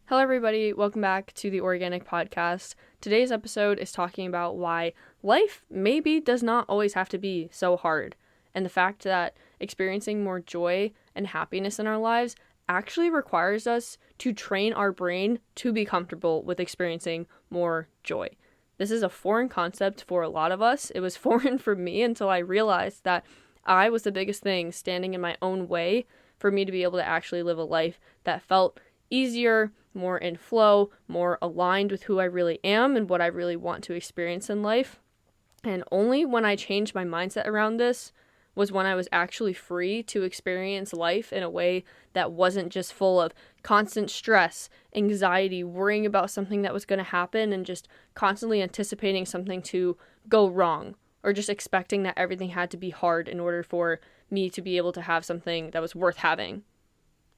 Hello everybody, welcome back to the Oreaganic podcast. Today's episode is talking about why life maybe does not always have to be so hard, and the fact that experiencing more joy and happiness in our lives actually requires us to train our brain to be comfortable with experiencing more joy. This is a foreign concept for a lot of us. It was foreign for me until I realized that I was the biggest thing standing in my own way for me to be able to actually live a life that felt easier, more in flow, more aligned with who I really am and what I really want to experience in life. And only when I changed my mindset around this was when I was actually free to experience life in a way that wasn't just full of constant stress, anxiety, worrying about something that was going to happen, and just constantly anticipating something to go wrong, or just expecting that everything had to be hard in order for me to be able to have something that was worth having.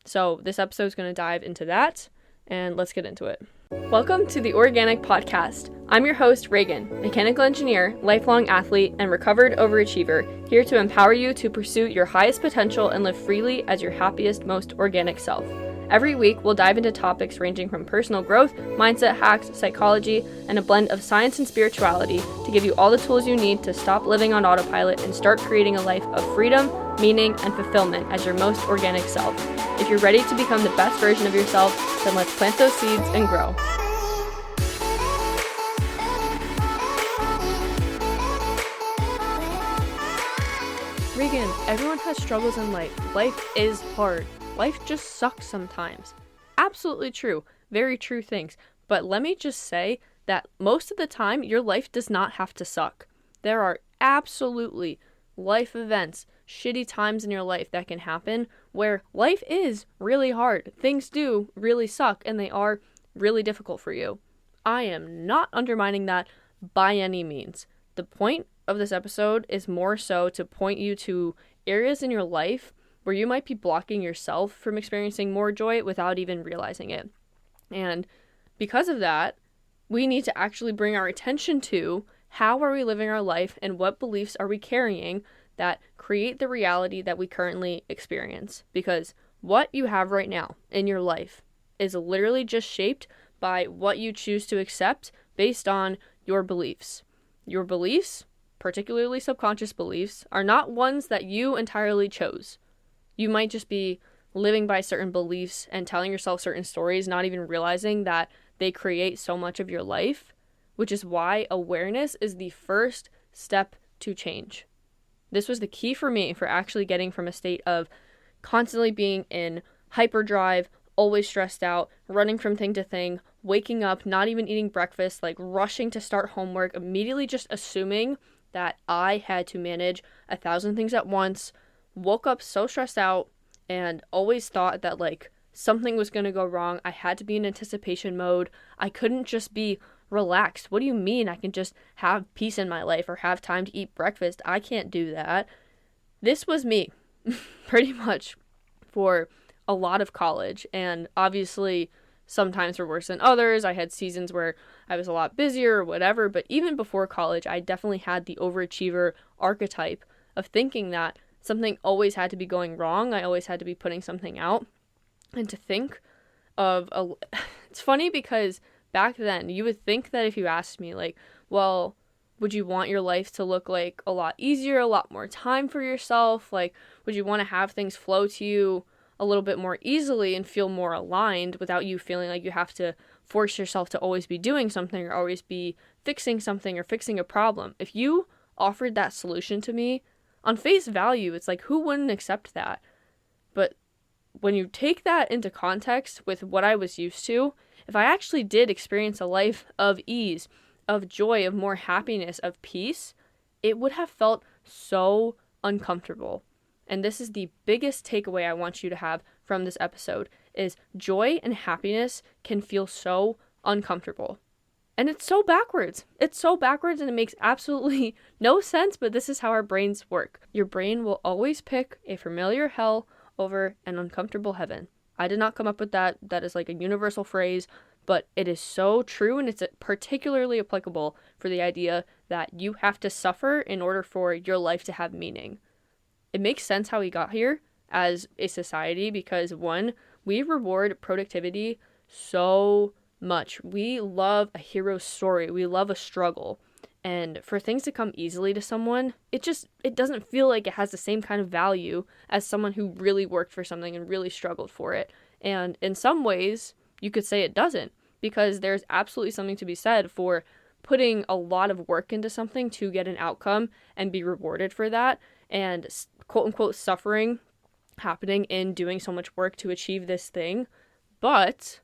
So this episode is going to dive into that, and let's get into it. Welcome to the Oreaganic podcast. I'm your host, Reagan, mechanical engineer, lifelong athlete, and recovered overachiever, here to empower you to pursue your highest potential and live freely as your happiest, most organic self. Every week, we'll dive into topics ranging from personal growth, mindset hacks, psychology, and a blend of science and spirituality to give you all the tools you need to stop living on autopilot and start creating a life of freedom, meaning, and fulfillment as your most organic self. If you're ready to become the best version of yourself, then let's plant those seeds and grow. Reagan, everyone has struggles in life. Life is hard. Life just sucks sometimes. Absolutely true. Very true things. But let me just say that most of the time, your life does not have to suck. There are absolutely life events, shitty times in your life that can happen where life is really hard. Things do really suck and they are really difficult for you. I am not undermining that by any means. The point of this episode is more so to point you to areas in your life where you might be blocking yourself from experiencing more joy without even realizing it. And because of that, we need to actually bring our attention to how are we living our life and what beliefs are we carrying that create the reality that we currently experience. Because what you have right now in your life is literally just shaped by what you choose to accept based on your beliefs. Your beliefs, particularly subconscious beliefs, are not ones that you entirely chose. You might just be living by certain beliefs and telling yourself certain stories, not even realizing that they create so much of your life, which is why awareness is the first step to change. This was the key for me for actually getting from a state of constantly being in hyperdrive, always stressed out, running from thing to thing, waking up, not even eating breakfast, like rushing to start homework, immediately just assuming that I had to manage 1,000 things at once, woke up so stressed out, and always thought that like something was going to go wrong. I had to be in anticipation mode. I couldn't just be relaxed. What do you mean I can just have peace in my life or have time to eat breakfast? I can't do that. This was me pretty much for a lot of college, and obviously some times were worse than others. I had seasons where I was a lot busier or whatever, but even before college, I definitely had the overachiever archetype of thinking that something always had to be going wrong. I always had to be putting something out. And to think of it's funny because back then you would think that if you asked me like, well, would you want your life to look like a lot easier, a lot more time for yourself? Like, would you want to have things flow to you a little bit more easily and feel more aligned without you feeling like you have to force yourself to always be doing something or always be fixing something or fixing a problem? If you offered that solution to me, on face value, it's like, who wouldn't accept that? But when you take that into context with what I was used to, if I actually did experience a life of ease, of joy, of more happiness, of peace, it would have felt so uncomfortable. And this is the biggest takeaway I want you to have from this episode, is joy and happiness can feel so uncomfortable. And it's so backwards. It's so backwards and it makes absolutely no sense, but this is how our brains work. Your brain will always pick a familiar hell over an uncomfortable heaven. I did not come up with that. That is like a universal phrase, but it is so true, and it's particularly applicable for the idea that you have to suffer in order for your life to have meaning. It makes sense how we got here as a society because, one, we reward productivity so much. We love a hero story. We love a struggle. And for things to come easily to someone, it doesn't feel like it has the same kind of value as someone who really worked for something and really struggled for it. And in some ways, you could say it doesn't, because there's absolutely something to be said for putting a lot of work into something to get an outcome and be rewarded for that, and quote unquote suffering happening in doing so much work to achieve this thing. But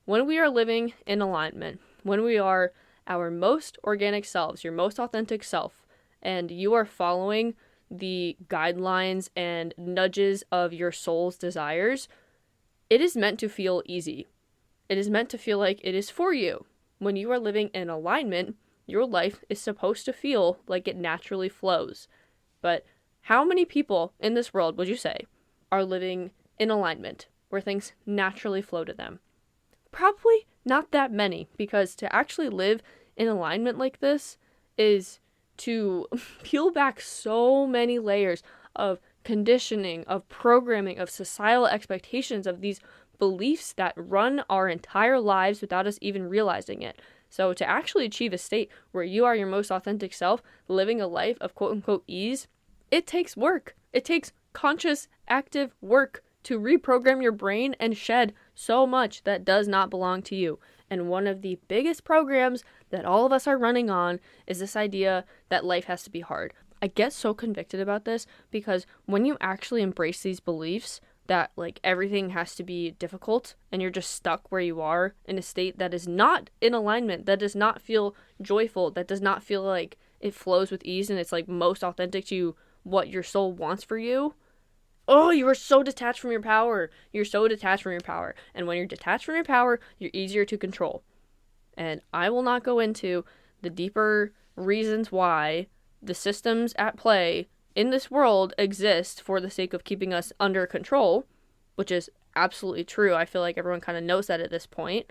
when we are living in alignment, when we are our most organic selves, your most authentic self, and you are following the guidelines and nudges of your soul's desires, it is meant to feel easy. It is meant to feel like it is for you. When you are living in alignment, your life is supposed to feel like it naturally flows. But how many people in this world, would you say, are living in alignment where things naturally flow to them? Probably not that many, because to actually live in alignment like this is to peel back so many layers of conditioning, of programming, of societal expectations, of these beliefs that run our entire lives without us even realizing it. So to actually achieve a state where you are your most authentic self, living a life of quote unquote ease, it takes work. It takes conscious, active work to reprogram your brain and shed so much that does not belong to you. And one of the biggest programs that all of us are running on is this idea that life has to be hard. I get so convicted about this because when you actually embrace these beliefs that like everything has to be difficult and you're just stuck where you are in a state that is not in alignment, that does not feel joyful, that does not feel like it flows with ease and it's like most authentic to what your soul wants for you. Oh, you are so detached from your power. You're so detached from your power. And when you're detached from your power, you're easier to control. And I will not go into the deeper reasons why the systems at play in this world exist for the sake of keeping us under control, which is absolutely true. I feel like everyone kind of knows that at this point.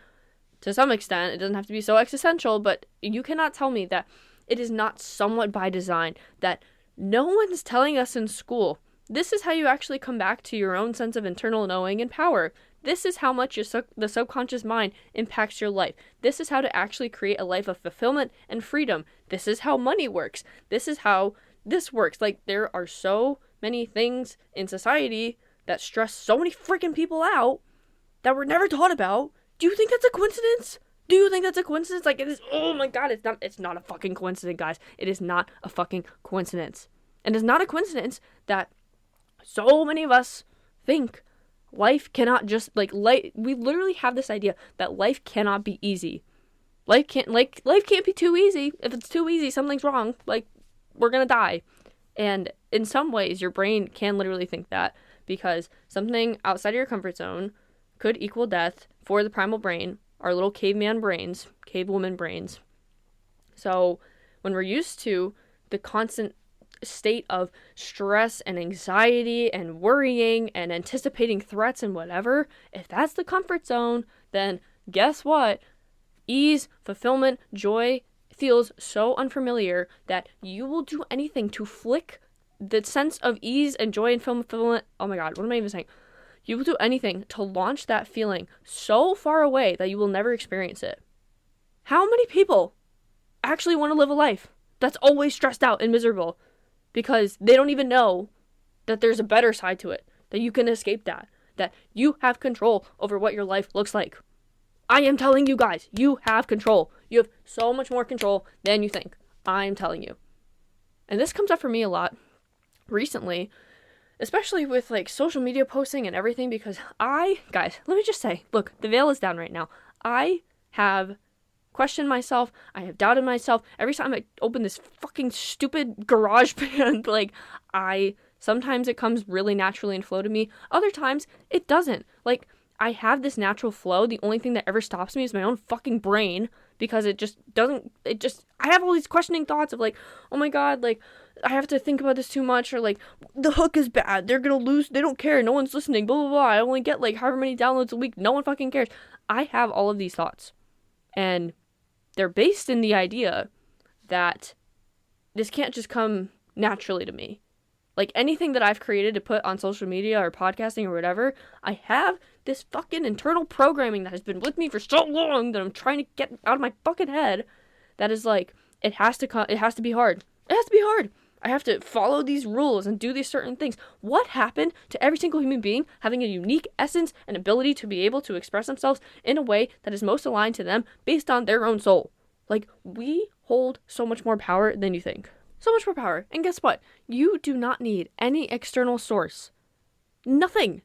To some extent, it doesn't have to be so existential, but you cannot tell me that it is not somewhat by design, that no one's telling us in school, this is how you actually come back to your own sense of internal knowing and power. This is how much the subconscious mind impacts your life. This is how to actually create a life of fulfillment and freedom. This is how money works. This is how this works. Like, there are so many things in society that stress so many freaking people out that we're never taught about. Do you think that's a coincidence? Do you think that's a coincidence? Like, it is, oh my god, it's not a fucking coincidence, guys. It is not a fucking coincidence. And it's not a coincidence that so many of us think life cannot just, like, we literally have this idea that life cannot be easy. Life can't be too easy. If it's too easy, something's wrong. Like, we're gonna die. And in some ways, your brain can literally think that, because something outside of your comfort zone could equal death for the primal brain, our little caveman brains, cavewoman brains. So when we're used to the constant state of stress and anxiety and worrying and anticipating threats and whatever, if that's the comfort zone, then guess what? Ease, fulfillment, joy feels so unfamiliar that you will do anything to flick the sense of ease and joy and fulfillment. Oh my god, what am I even saying? You will do anything to launch that feeling so far away that you will never experience it. How many people actually want to live a life that's always stressed out and miserable because they don't even know that there's a better side to it, that you can escape that you have control over what your life looks like? I am telling you guys, you have control. You have so much more control than you think. I am telling you. And this comes up for me a lot recently, especially with like social media posting and everything, because guys, let me just say, look, the veil is down right now. I have questioned myself. I have doubted myself. Every time I open this fucking stupid GarageBand, like, sometimes it comes really naturally and flow to me. Other times it doesn't. Like, I have this natural flow. The only thing that ever stops me is my own fucking brain, because I have all these questioning thoughts of like, oh my god, like, I have to think about this too much, or like, the hook is bad, they're gonna lose, they don't care, no one's listening, blah blah blah, I only get like however many downloads a week, no one fucking cares. I have all of these thoughts, and they're based in the idea that this can't just come naturally to me. Like, anything that I've created to put on social media or podcasting or whatever, I have this fucking internal programming that has been with me for so long that I'm trying to get out of my fucking head, that is like, it has to be hard. It has to be hard. I have to follow these rules and do these certain things. What happened to every single human being having a unique essence and ability to be able to express themselves in a way that is most aligned to them based on their own soul? Like, we hold so much more power than you think. So much more power. And guess what? You do not need any external source. Nothing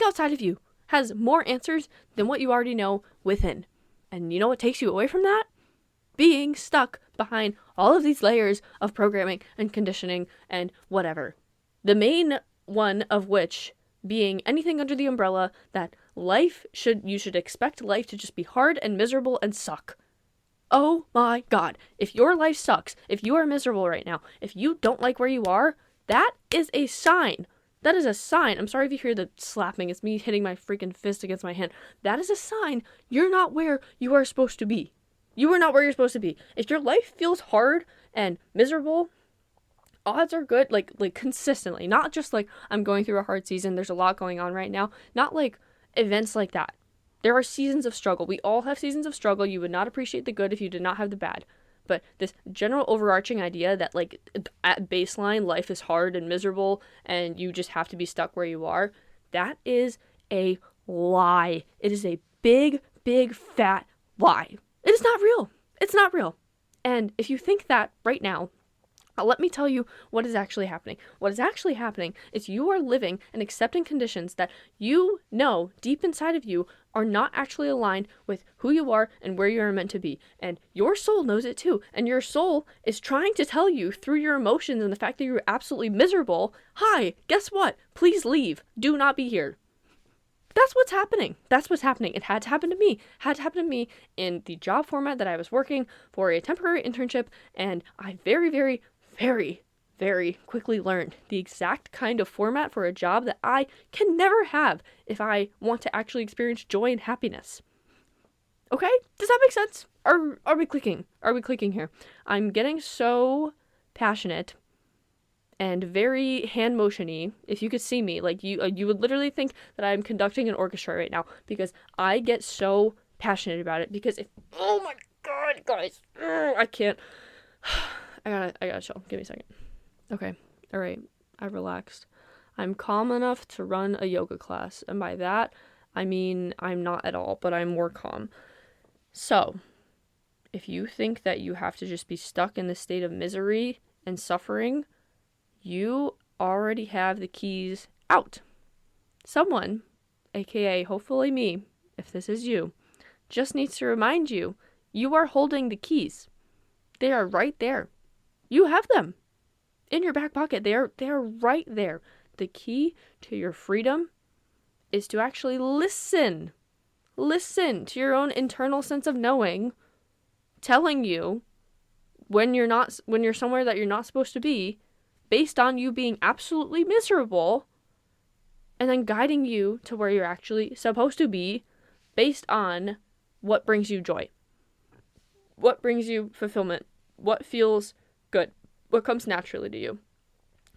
outside of you has more answers than what you already know within. And you know what takes you away from that? Being stuck behind all of these layers of programming and conditioning and whatever. The main one of which being anything under the umbrella that you should expect life to just be hard and miserable and suck. Oh my God. If your life sucks, if you are miserable right now, if you don't like where you are, that is a sign. That is a sign. I'm sorry if you hear the slapping. It's me hitting my freaking fist against my hand. That is a sign you're not where you are supposed to be. You are not where you're supposed to be. If your life feels hard and miserable, odds are good, like consistently. Not just like, I'm going through a hard season, there's a lot going on right now. Not like events like that. There are seasons of struggle. We all have seasons of struggle. You would not appreciate the good if you did not have the bad. But this general overarching idea that like at baseline, life is hard and miserable and you just have to be stuck where you are, that is a lie. It is a big, big, fat lie. It is not real. It's not real. And if you think that right now, let me tell you what is actually happening. What is actually happening is you are living and accepting conditions that you know deep inside of you are not actually aligned with who you are and where you are meant to be. And your soul knows it too. And your soul is trying to tell you through your emotions and the fact that you're absolutely miserable, hi, guess what? Please leave. Do not be here. That's what's happening. That's what's happening. It had to happen to me. It had to happen to me in the job format that I was working for, a temporary internship, and I very, very, very, very quickly learned the exact kind of format for a job that I can never have if I want to actually experience joy and happiness. Okay? Does that make sense? Are we clicking? Are we clicking here? I'm getting so passionate and very hand motiony. If you could see me, like you would literally think that I'm conducting an orchestra right now because I get so passionate about it. Because oh my God, guys, I can't. I gotta chill. Give me a second. Okay, all right. I relaxed. I'm calm enough to run a yoga class, and by that I mean I'm not at all, but I'm more calm. So, if you think that you have to just be stuck in this state of misery and suffering, you already have the keys out. Someone, aka hopefully me, if this is you, just needs to remind you, you are holding the keys. They are right there. You have them in your back pocket. They are right there. The key to your freedom is to actually listen. Listen to your own internal sense of knowing, telling you when you're somewhere that you're not supposed to be, based on you being absolutely miserable, and then guiding you to where you're actually supposed to be based on what brings you joy, what brings you fulfillment, what feels good, what comes naturally to you.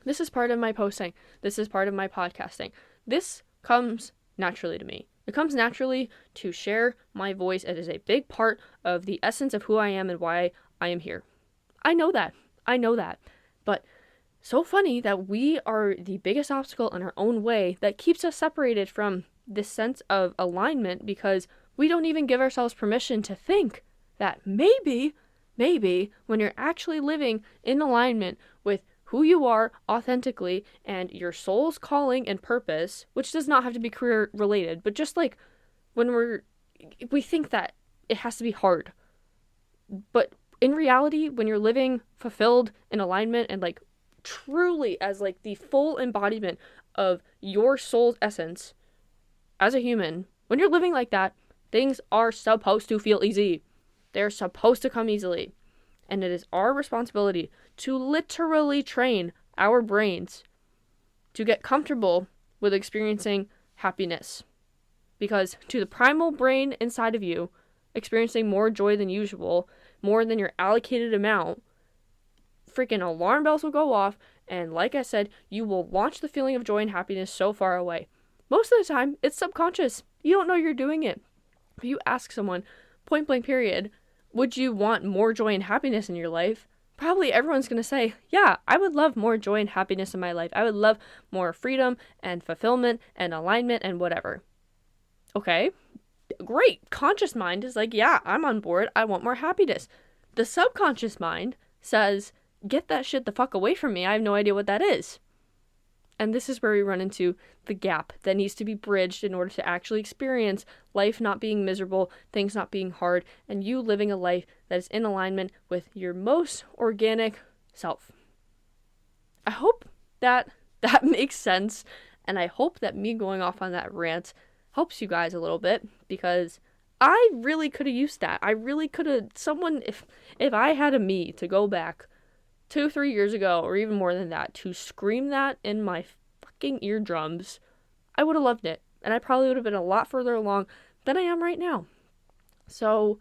This is part of my posting. This is part of my podcasting. This comes naturally to me. It comes naturally to share my voice. It is a big part of the essence of who I am and why I am here. I know that. But so funny that we are the biggest obstacle in our own way that keeps us separated from this sense of alignment, because we don't even give ourselves permission to think that maybe when you're actually living in alignment with who you are authentically and your soul's calling and purpose, which does not have to be career related, but just like when we think that it has to be hard. But in reality, when you're living fulfilled in alignment and like truly as like the full embodiment of your soul's essence as a human, when you're living like that, things are supposed to feel easy. They're supposed to come easily. And it is our responsibility to literally train our brains to get comfortable with experiencing happiness. Because to the primal brain inside of you, experiencing more joy than usual, more than your allocated amount, freaking alarm bells will go off, and like I said, you will launch the feeling of joy and happiness so far away. Most of the time, it's subconscious. You don't know you're doing it. If you ask someone, point blank period, would you want more joy and happiness in your life? Probably everyone's going to say, yeah, I would love more joy and happiness in my life. I would love more freedom and fulfillment and alignment and whatever. Okay, great. Conscious mind is like, yeah, I'm on board. I want more happiness. The subconscious mind says, get that shit the fuck away from me. I have no idea what that is. And this is where we run into the gap that needs to be bridged in order to actually experience life not being miserable, things not being hard, and you living a life that is in alignment with your most organic self. I hope that makes sense, and I hope that me going off on that rant helps you guys a little bit, because I really could have used that. I really could have, if I had a me to go back 2-3 years ago, or even more than that, to scream that in my fucking eardrums, I would have loved it. And I probably would have been a lot further along than I am right now. So,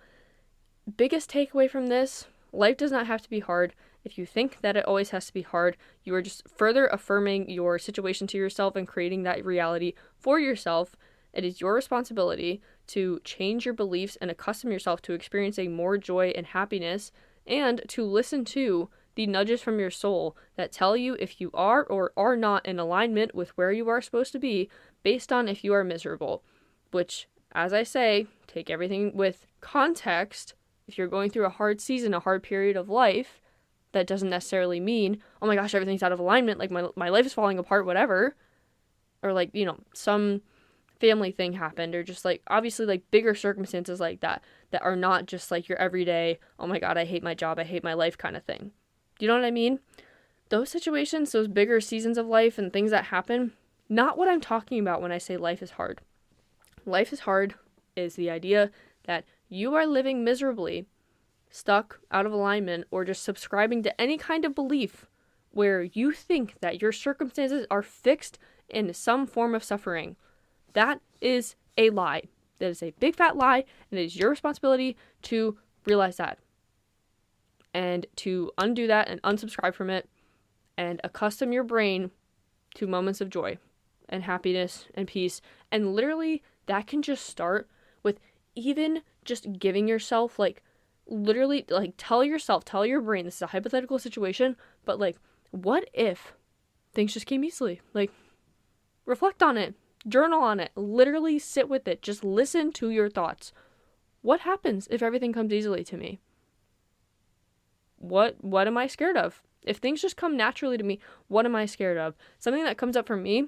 biggest takeaway from this, life does not have to be hard. If you think that it always has to be hard, you are just further affirming your situation to yourself and creating that reality for yourself. It is your responsibility to change your beliefs and accustom yourself to experiencing more joy and happiness, and to listen to the nudges from your soul that tell you if you are or are not in alignment with where you are supposed to be based on if you are miserable. Which, as I say, take everything with context. If you're going through a hard season, a hard period of life, that doesn't necessarily mean, oh my gosh, everything's out of alignment, like my life is falling apart, whatever. Or like, some family thing happened, or just like, obviously like bigger circumstances like that are not just like your everyday, oh my god, I hate my job, I hate my life kind of thing. Do you know what I mean? Those situations, those bigger seasons of life and things that happen, not what I'm talking about when I say life is hard. Life is hard is the idea that you are living miserably, stuck, out of alignment, or just subscribing to any kind of belief where you think that your circumstances are fixed in some form of suffering. That is a lie. That is a big fat lie, and it is your responsibility to realize that. And to undo that and unsubscribe from it and accustom your brain to moments of joy and happiness and peace. And literally, that can just start with even just giving yourself, literally, tell your brain, this is a hypothetical situation, but, what if things just came easily? Reflect on it, journal on it, literally sit with it, just listen to your thoughts. What happens if everything comes easily to me? What am I scared of? If things just come naturally to me, what am I scared of? Something that comes up for me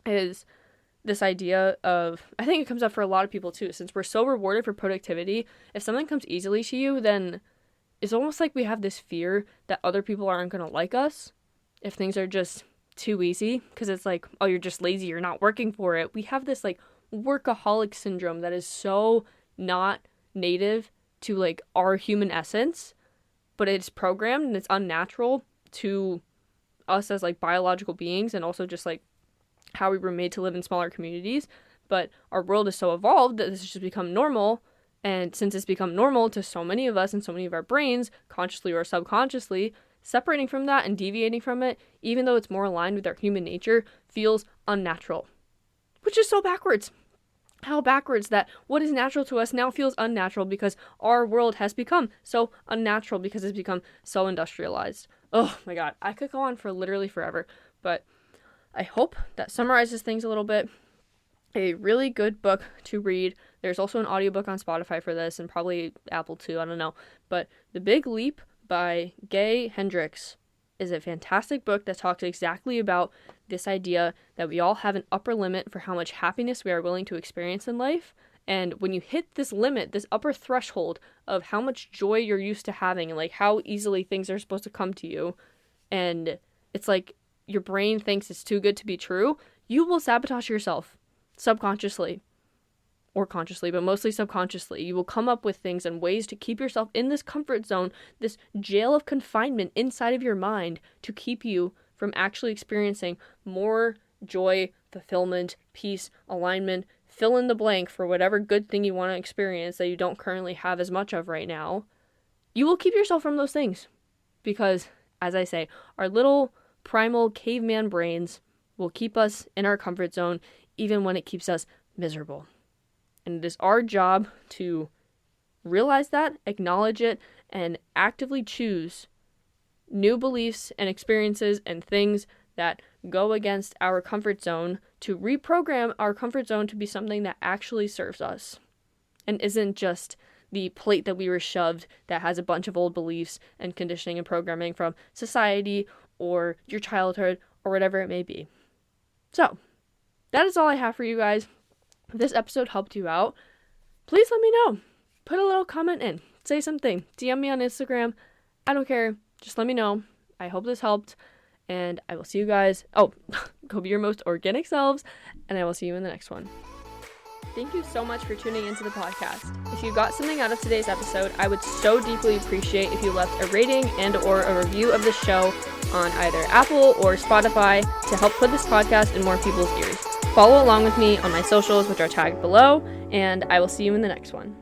is this idea of, I think it comes up for a lot of people too, since we're so rewarded for productivity, if something comes easily to you, then it's almost like we have this fear that other people aren't going to like us if things are just too easy, because it's like, oh, you're just lazy, you're not working for it. We have this workaholic syndrome that is so not native to our human essence, but it's programmed and it's unnatural to us as biological beings, and also just how we were made to live in smaller communities. But our world is so evolved that this has just become normal, and since it's become normal to so many of us and so many of our brains, consciously or subconsciously, separating from that and deviating from it, even though it's more aligned with our human nature, feels unnatural, which is so backwards. How backwards that what is natural to us now feels unnatural because our world has become so unnatural because it's become so industrialized. Oh my god, I could go on for literally forever, but I hope that summarizes things a little bit. A really good book to read. There's also an audiobook on Spotify for this, and probably Apple too, I don't know. But The Big Leap by Gay Hendricks is a fantastic book that talks exactly about this idea that we all have an upper limit for how much happiness we are willing to experience in life. And when you hit this limit, this upper threshold of how much joy you're used to having and how easily things are supposed to come to you, and it's your brain thinks it's too good to be true, you will sabotage yourself subconsciously or consciously, but mostly subconsciously. You will come up with things and ways to keep yourself in this comfort zone, this jail of confinement inside of your mind, to keep you from actually experiencing more joy, fulfillment, peace, alignment, fill in the blank for whatever good thing you want to experience that you don't currently have as much of right now. You will keep yourself from those things because, as I say, our little primal caveman brains will keep us in our comfort zone even when it keeps us miserable. And it is our job to realize that, acknowledge it, and actively choose new beliefs and experiences and things that go against our comfort zone, to reprogram our comfort zone to be something that actually serves us and isn't just the plate that we were shoved that has a bunch of old beliefs and conditioning and programming from society or your childhood or whatever it may be. So, that is all I have for you guys. If this episode helped you out, please let me know. Put a little comment in. Say something. DM me on Instagram. I don't care. Just let me know. I hope this helped. And I will see you guys. Oh, go be your most organic selves. And I will see you in the next one. Thank you so much for tuning into the podcast. If you got something out of today's episode, I would so deeply appreciate if you left a rating and or a review of the show on either Apple or Spotify to help put this podcast in more people's ears. Follow along with me on my socials, which are tagged below, and I will see you in the next one.